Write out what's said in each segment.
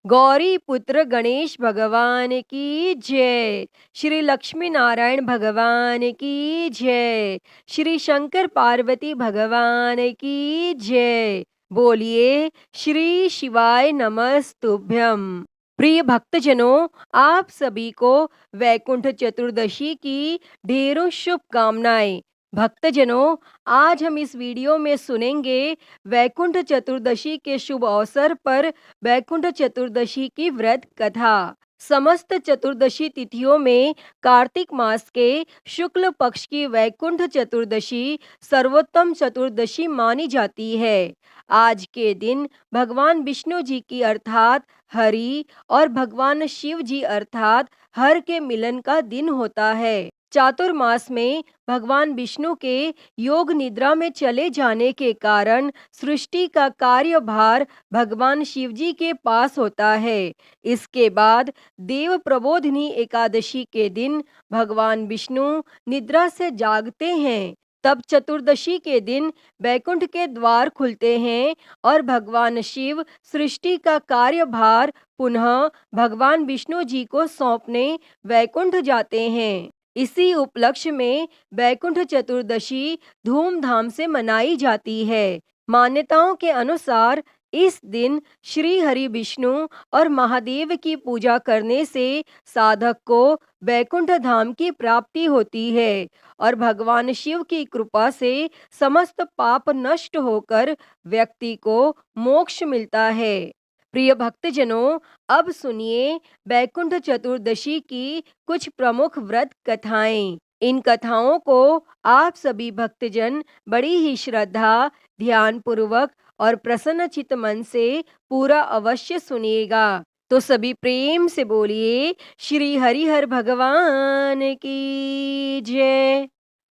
गौरी पुत्र गणेश भगवान की जय। श्री लक्ष्मी नारायण भगवान की जय। श्री शंकर पार्वती भगवान की जय। बोलिए श्री शिवाय नमस्तुभ्यम। प्रिय भक्तजनों, आप सभी को वैकुंठ चतुर्दशी की ढेरों शुभकामनाएं। भक्तजनों, आज हम इस वीडियो में सुनेंगे वैकुंठ चतुर्दशी के शुभ अवसर पर वैकुंठ चतुर्दशी की व्रत कथा। समस्त चतुर्दशी तिथियों में कार्तिक मास के शुक्ल पक्ष की वैकुंठ चतुर्दशी सर्वोत्तम चतुर्दशी मानी जाती है। आज के दिन भगवान विष्णु जी की अर्थात हरि और भगवान शिव जी अर्थात हर के मिलन का दिन होता है। चातुर्मास में भगवान विष्णु के योग निद्रा में चले जाने के कारण सृष्टि का कार्यभार भगवान शिव जी के पास होता है। इसके बाद देव प्रबोधिनी एकादशी के दिन भगवान विष्णु निद्रा से जागते हैं। तब चतुर्दशी के दिन वैकुंठ के द्वार खुलते हैं और भगवान शिव सृष्टि का कार्यभार पुनः भगवान विष्णु जी को सौंपने वैकुंठ जाते हैं। इसी उपलक्ष्य में वैकुंठ चतुर्दशी धूमधाम से मनाई जाती है। मान्यताओं के अनुसार इस दिन श्री हरि विष्णु और महादेव की पूजा करने से साधक को वैकुंठ धाम की प्राप्ति होती है और भगवान शिव की कृपा से समस्त पाप नष्ट होकर व्यक्ति को मोक्ष मिलता है। प्रिय भक्तजनों, अब सुनिए वैकुंठ चतुर्दशी की कुछ प्रमुख व्रत कथाएं। इन कथाओं को आप सभी भक्तजन बड़ी ही श्रद्धा, ध्यान पूर्वक और प्रसन्न चित्त मन से पूरा अवश्य सुनिएगा। तो सभी प्रेम से बोलिए श्री हरिहर भगवान की जय।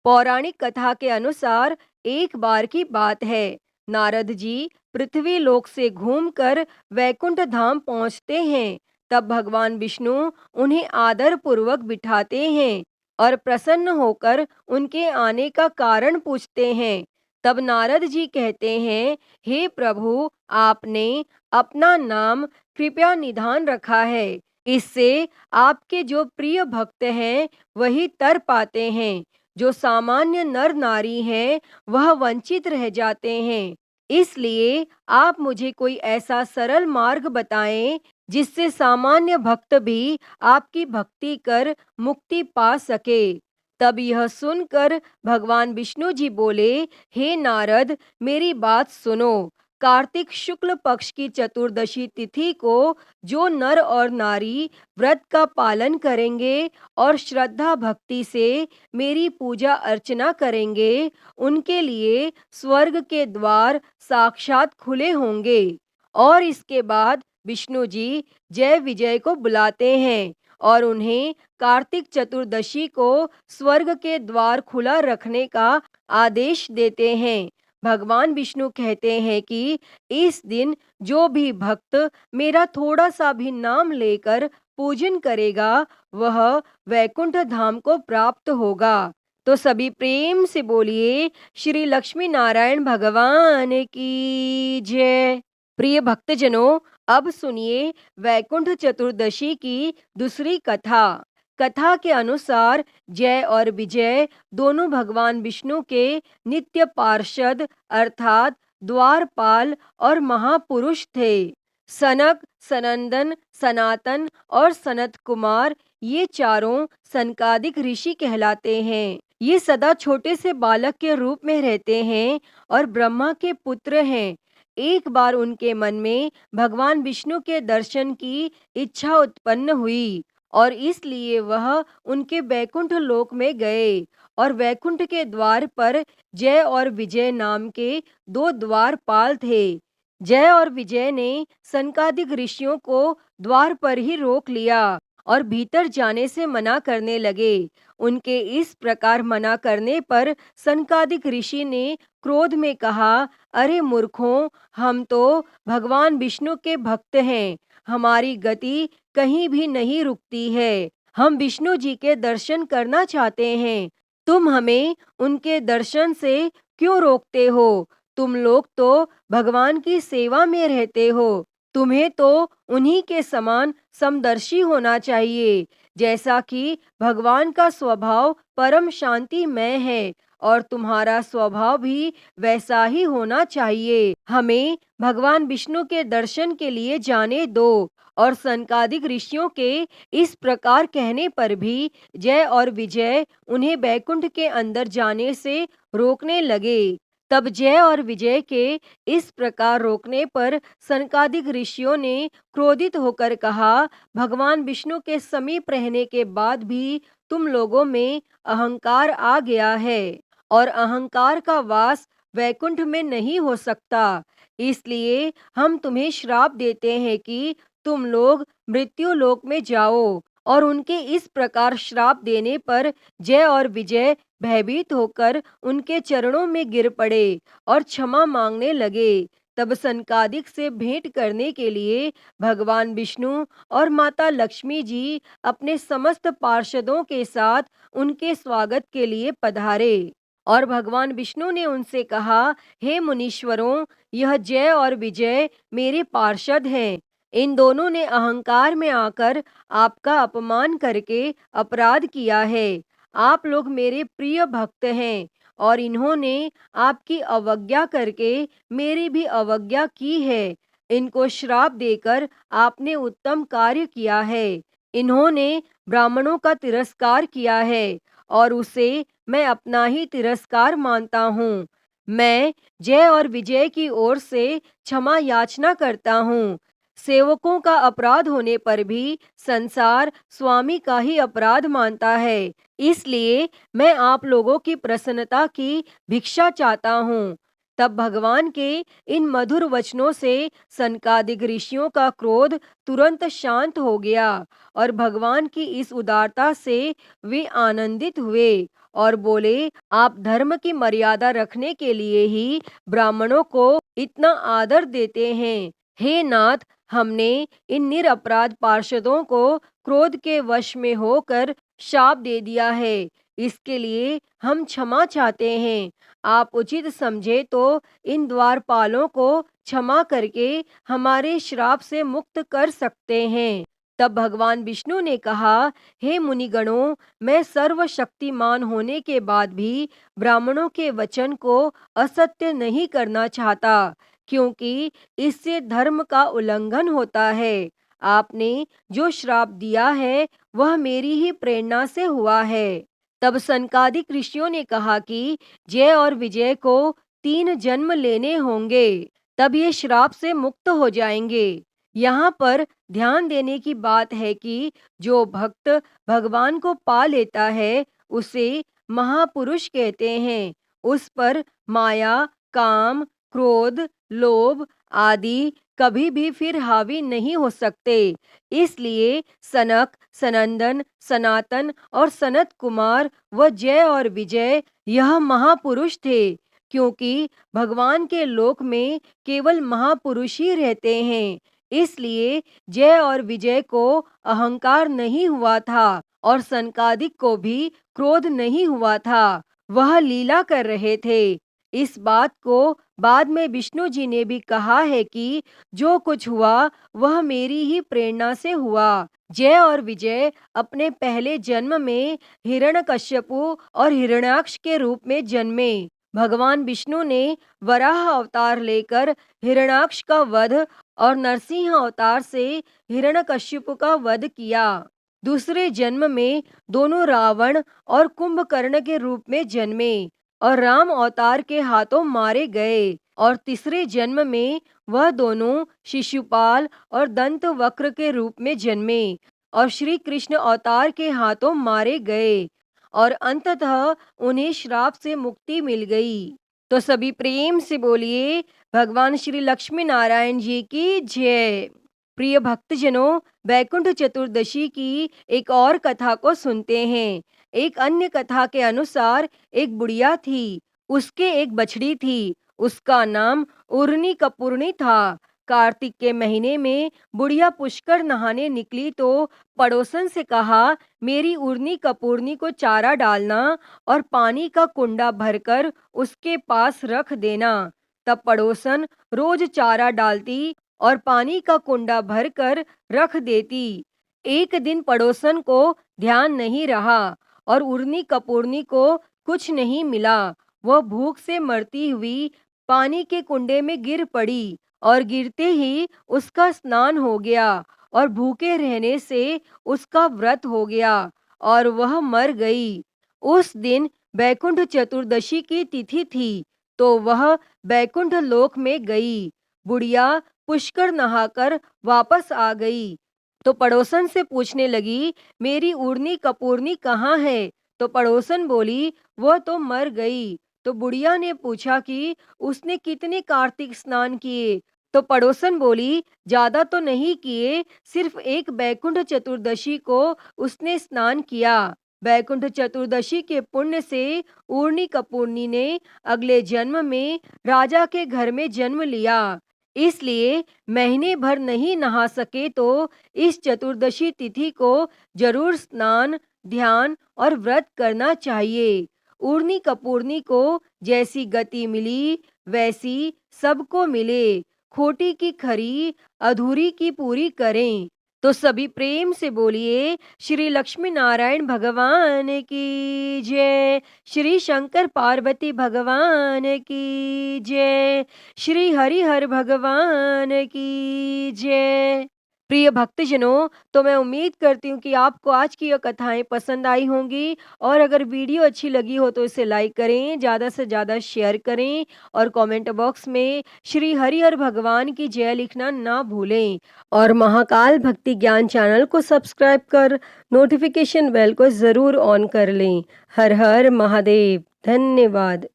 पौराणिक कथा के अनुसार एक बार की बात है, नारद जी पृथ्वी लोक से घूमकर वैकुंठ धाम पहुंचते हैं। तब भगवान विष्णु उन्हें आदर पूर्वक बिठाते हैं और प्रसन्न होकर उनके आने का कारण पूछते हैं। तब नारद जी कहते हैं, हे प्रभु, आपने अपना नाम कृपया निधान रखा है। इससे आपके जो प्रिय भक्त हैं वही तर पाते हैं। जो सामान्य नर नारी हैं वह वंचित रह जाते हैं। इसलिए आप मुझे कोई ऐसा सरल मार्ग बताएं जिससे सामान्य भक्त भी आपकी भक्ति कर मुक्ति पा सके। तब यह सुनकर भगवान विष्णु जी बोले, हे नारद, मेरी बात सुनो। कार्तिक शुक्ल पक्ष की चतुर्दशी तिथि को जो नर और नारी व्रत का पालन करेंगे और श्रद्धा भक्ति से मेरी पूजा अर्चना करेंगे, उनके लिए स्वर्ग के द्वार साक्षात खुले होंगे। और इसके बाद विष्णु जी जय विजय को बुलाते हैं और उन्हें कार्तिक चतुर्दशी को स्वर्ग के द्वार खुला रखने का आदेश देते हैं। भगवान विष्णु कहते हैं कि इस दिन जो भी भक्त मेरा थोड़ा सा भी नाम लेकर पूजन करेगा वह वैकुंठ धाम को प्राप्त होगा। तो सभी प्रेम से बोलिए श्री लक्ष्मी नारायण भगवान की जय। प्रिय भक्तजनों, अब सुनिए वैकुंठ चतुर्दशी की दूसरी कथा। कथा के अनुसार जय और विजय दोनों भगवान विष्णु के नित्य पार्षद अर्थात द्वारपाल और महापुरुष थे। सनक, सनंदन, सनातन और सनत कुमार ये चारों सनकादिक ऋषि कहलाते हैं। ये सदा छोटे से बालक के रूप में रहते हैं और ब्रह्मा के पुत्र हैं। एक बार उनके मन में भगवान विष्णु के दर्शन की इच्छा उत्पन्न हुई और इसलिए वह उनके वैकुंठ लोक में गए और वैकुंठ के द्वार पर जय और विजय नाम के दो द्वारपाल थे। जय और विजय ने सनकादिक ऋषियों को द्वार पर ही रोक लिया और भीतर जाने से मना करने लगे। उनके इस प्रकार मना करने पर सनकादिक ऋषि ने क्रोध में कहा, अरे मूर्खों, हम तो भगवान विष्णु के भक्त हैं। हमारी गति कहीं भी नहीं रुकती है। हम विष्णु जी के दर्शन करना चाहते हैं। तुम हमें उनके दर्शन से क्यों रोकते हो? तुम लोग तो भगवान की सेवा में रहते हो। तुम्हें तो उन्हीं के समान समदर्शी होना चाहिए, जैसा कि भगवान का स्वभाव परम शांतिमय है और तुम्हारा स्वभाव भी वैसा ही होना चाहिए। हमें भगवान विष्णु के दर्शन के लिए जाने दो। और सनकादिक ऋषियों के इस प्रकार कहने पर भी जय और विजय उन्हें बैकुंठ के अंदर जाने से रोकने लगे। तब जय और विजय के इस प्रकार रोकने पर सनकादिक ऋषियों ने क्रोधित होकर कहा, भगवान विष्णु के समीप रहने के बाद भी तुम लोगों में अहंकार आ गया है और अहंकार का वास वैकुंठ में नहीं हो सकता। इसलिए हम तुम्हें श्राप देते हैं कि तुम लोग मृत्यु लोक में जाओ। और उनके इस प्रकार श्राप देने पर जय और विजय भयभीत होकर उनके चरणों में गिर पड़े और क्षमा मांगने लगे। तब सनकादिक से भेंट करने के लिए भगवान विष्णु और माता लक्ष्मी जी अपने समस्त पार्षदों के साथ उनके स्वागत के लिए पधारे। और भगवान विष्णु ने उनसे कहा, हे मुनीश्वरों, यह जय और विजय मेरे पार्षद हैं। इन दोनों ने अहंकार में आकर आपका अपमान करके अपराध किया है। आप लोग मेरे प्रिय भक्त हैं और इन्होंने आपकी अवज्ञा करके मेरी भी अवज्ञा की है। इनको श्राप देकर आपने उत्तम कार्य किया है। इन्होंने ब्राह्मणों का तिरस्कार किया है और उसे मैं अपना ही तिरस्कार मानता हूँ। मैं जय और विजय की ओर से क्षमा याचना करता हूँ। सेवकों का अपराध होने पर भी संसार स्वामी का ही अपराध मानता है। इसलिए मैं आप लोगों की प्रसन्नता की भिक्षा चाहता हूँ। तब भगवान के इन मधुर वचनों से सनकादिक ऋषियों का क्रोध तुरंत शांत हो गया और भगवान की इस उदारता से वे आनंदित हुए और बोले, आप धर्म की मर्यादा रखने के लिए ही ब्राह्मणों को इतना आदर देते हैं। हे नाथ, हमने इन निरपराध पार्षदों को क्रोध के वश में होकर शाप दे दिया है। इसके लिए हम क्षमा चाहते हैं। आप उचित समझे तो इन द्वारपालों को क्षमा करके हमारे श्राप से मुक्त कर सकते हैं। तब भगवान विष्णु ने कहा, हे मुनिगणों, मैं सर्वशक्तिमान होने के बाद भी ब्राह्मणों के वचन को असत्य नहीं करना चाहता, क्योंकि इससे धर्म का उल्लंघन होता है। आपने जो श्राप दिया है वह मेरी ही प्रेरणा से हुआ है। तब सनकादिक ऋषियों ने कहा कि जय और विजय को 3 जन्म लेने होंगे, तब ये श्राप से मुक्त हो जाएंगे। यहाँ पर ध्यान देने की बात है कि जो भक्त भगवान को पा लेता है उसे महापुरुष कहते हैं। उस पर माया, काम, क्रोध, लोभ आदि कभी भी फिर हावी नहीं हो सकते। इसलिए सनक, सनंदन, सनातन और सनत कुमार व जय और विजय यह महापुरुष थे, क्योंकि भगवान के लोक में केवल महापुरुष ही रहते हैं। इसलिए जय और विजय को अहंकार नहीं हुआ था और सनकादिक को भी क्रोध नहीं हुआ था। वह लीला कर रहे थे। इस बात को बाद में विष्णु जी ने भी कहा है कि जो कुछ हुआ वह मेरी ही प्रेरणा से हुआ। जय और विजय अपने पहले जन्म में हिरण्यकश्यपु और हिरण्याक्ष के रूप में जन्मे। भगवान विष्णु ने वराह अवतार लेकर हिरण्याक्ष का वध और नरसिंह अवतार से हिरण्यकश्यप का वध किया। दूसरे जन्म में दोनों रावण और कुंभकर्ण के रूप में जन्मे और राम अवतार के हाथों मारे गए। और तीसरे जन्म में वह दोनों शिशुपाल और दंत वक्र के रूप में जन्मे और श्री कृष्ण अवतार के हाथों मारे गए और अंततः उन्हें श्राप से मुक्ति मिल गई। तो सभी प्रेम से बोलिए, भगवान श्री लक्ष्मी नारायण जी की जय। प्रिय भक्तजनों, वैकुंठ चतुर्दशी की एक और कथा को सुनते हैं। एक अन्य कथा के अनुसार एक बुढ़िया थी, उसके एक बछड़ी थी, उसका नाम उर्नी कपूर्णी था। कार्तिक के महीने में बुढ़िया पुष्कर नहाने निकली तो पड़ोसन से कहा, मेरी उर्नी कपूर्णी को चारा डालना और पानी का कुंडा भरकर उसके पास रख देना। तब पड़ोसन रोज चारा डालती और पानी का कुंडा भरकर रख देती। एक दिन पड़ोसन को ध्यान नहीं रहा और उड़नी कपूरनी को कुछ नहीं मिला। वह भूख से मरती हुई पानी के कुंडे में गिर पड़ी और गिरते ही उसका स्नान हो गया और भूखे रहने से उसका व्रत हो गया और वह मर गई। उस दिन बैकुंठ चतुर्दशी की तिथि थी, तो वह बैकुंठ लोक में गई। बुढ़िया पुष्कर नहाकर वापस आ गई, तो पड़ोसन से पूछने लगी, मेरी उड़नी कपूरनी कहाँ है? तो पड़ोसन बोली, वह तो मर गई। तो बुढ़िया ने पूछा कि उसने कितने कार्तिक स्नान किए? तो पड़ोसन बोली, ज्यादा तो नहीं किए, सिर्फ एक बैकुंठ चतुर्दशी को उसने स्नान किया। बैकुंठ चतुर्दशी के पुण्य से उड़नी कपूरनी ने अगले जन्म में राजा के घर में जन्म लिया। इसलिए महीने भर नहीं नहा सके तो इस चतुर्दशी तिथि को जरूर स्नान, ध्यान और व्रत करना चाहिए। उड़नी कपूरनी को जैसी गति मिली वैसी सबको मिले। खोटी की खरी, अधूरी की पूरी करें। तो सभी प्रेम से बोलिए, श्री लक्ष्मी नारायण भगवान की जय, श्री शंकर पार्वती भगवान की जय, श्री हरिहर भगवान की जय। प्रिय भक्तजनों, तो मैं उम्मीद करती हूँ कि आपको आज की यह कथाएं पसंद आई होंगी और अगर वीडियो अच्छी लगी हो तो इसे लाइक करें, ज़्यादा से ज़्यादा शेयर करें और कमेंट बॉक्स में श्री हरिहर भगवान की जय लिखना ना भूलें और महाकाल भक्ति ज्ञान चैनल को सब्सक्राइब कर नोटिफिकेशन बेल को ज़रूर ऑन कर लें। हर हर महादेव। धन्यवाद।